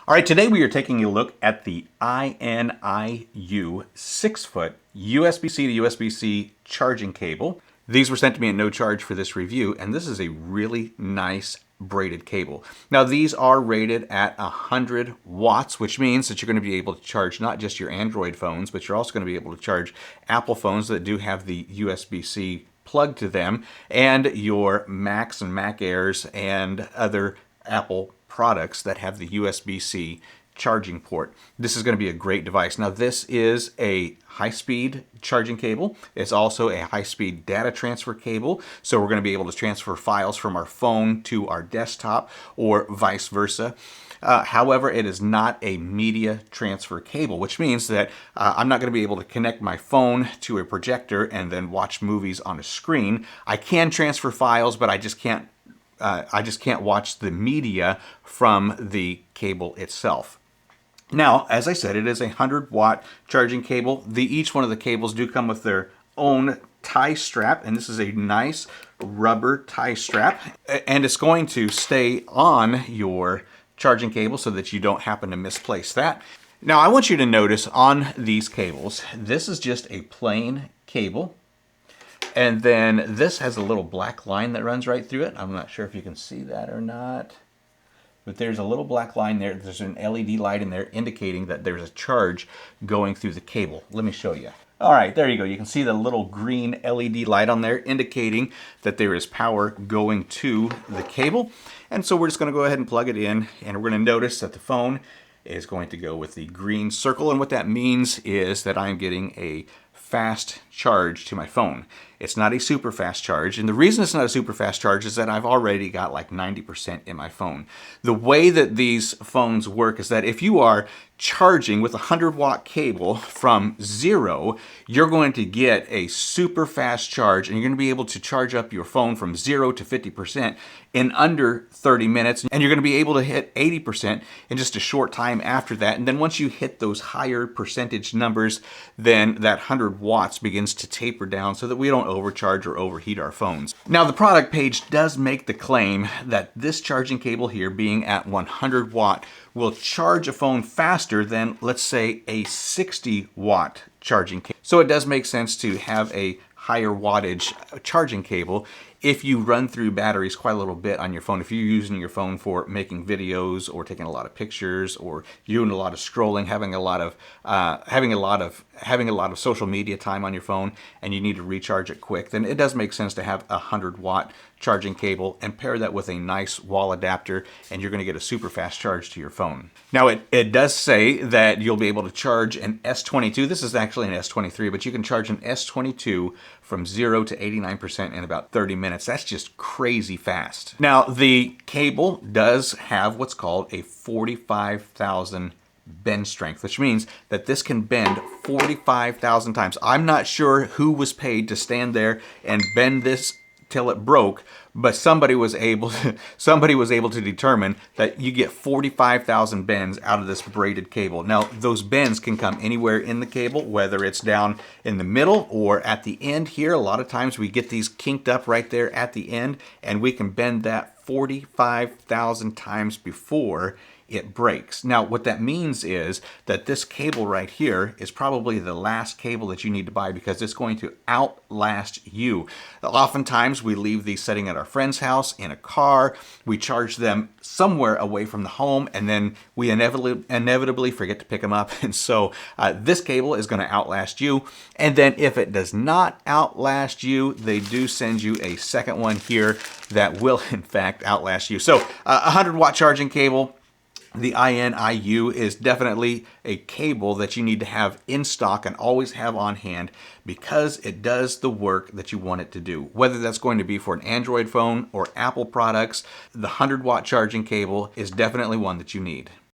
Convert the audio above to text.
All right, today we are taking a look at the INIU 6-foot USB-C to USB-C charging cable. These were sent to me at no charge for this review, and this is a really nice braided cable. Now these are rated at 100 watts, which means that you're going to be able to charge not just your Android phones, but you're also going to be able to charge Apple phones that do have the USB-C plug to them, and your Macs and Mac Airs and other Apple products that have the USB-C charging port. This is going to be a great device. Now this is a high-speed charging cable. It's also a high-speed data transfer cable, so we're going to be able to transfer files from our phone to our desktop or vice versa. However, it is not a media transfer cable, which means that I'm not going to be able to connect my phone to a projector and then watch movies on a screen. I can transfer files, but I just can't watch the media from the cable itself. Now, as I said, it is a 100-watt charging cable. Each one of the cables do come with their own tie strap, and this is a nice rubber tie strap, and it's going to stay on your charging cable so that you don't happen to misplace that. Now, I want you to notice on these cables, this is just a plain cable. And then this has a little black line that runs right through it. I'm not sure if you can see that or not, but there's a little black line there. There's an LED light in there indicating that there's a charge going through the cable. Let me show you. All right, there you go. You can see the little green LED light on there indicating that there is power going to the cable. And so we're just going to go ahead and plug it in, and we're going to notice that the phone is going to go with the green circle, and what that means is that I'm getting a fast charge to my phone. It's not a super fast charge, and the reason it's not a super fast charge is that I've already got like 90% in my phone. The way that these phones work is that if you are charging with a 100-watt cable from 0, you're going to get a super fast charge, and you're going to be able to charge up your phone from 0 to 50% in under 30 minutes, and you're going to be able to hit 80% in just a short time after that. And then once you hit those higher percentage numbers, then that 100 watts begins to taper down so that we don't overcharge or overheat our phones. Now, the product page does make the claim that this charging cable here, being at 100 watt, will charge a phone faster than, let's say, a 60-watt charging cable. So it does make sense to have a higher wattage charging cable if you run through batteries quite a little bit on your phone. If you're using your phone for making videos or taking a lot of pictures or doing a lot of scrolling, having a lot of social media time on your phone, and you need to recharge it quick, then it does make sense to have a 100-watt charging cable and pair that with a nice wall adapter, and you're going to get a super fast charge to your phone. Now, it does say that you'll be able to charge an S22. This is actually an S23, but you can charge an S22 from 0 to 89% in about 30 minutes. That's just crazy fast. Now, the cable does have what's called a 45,000 bend strength, which means that this can bend 45,000 times. I'm not sure who was paid to stand there and bend this till it broke, but somebody was able to determine that you get 45,000 bends out of this braided cable. Now, those bends can come anywhere in the cable, whether it's down in the middle or at the end here. A lot of times we get these kinked up right there at the end, and we can bend that 45,000 times before it breaks. Now, what that means is that this cable right here is probably the last cable that you need to buy, because it's going to outlast you. Oftentimes, we leave these sitting at our friend's house in a car. We charge them somewhere away from the home, and then we inevitably forget to pick them up. And so this cable is going to outlast you. And then if it does not outlast you, they do send you a second one here that will, in fact, outlast you. So a 100-watt charging cable. The INIU is definitely a cable that you need to have in stock and always have on hand, because it does the work that you want it to do. Whether that's going to be for an Android phone or Apple products, the 100-watt charging cable is definitely one that you need.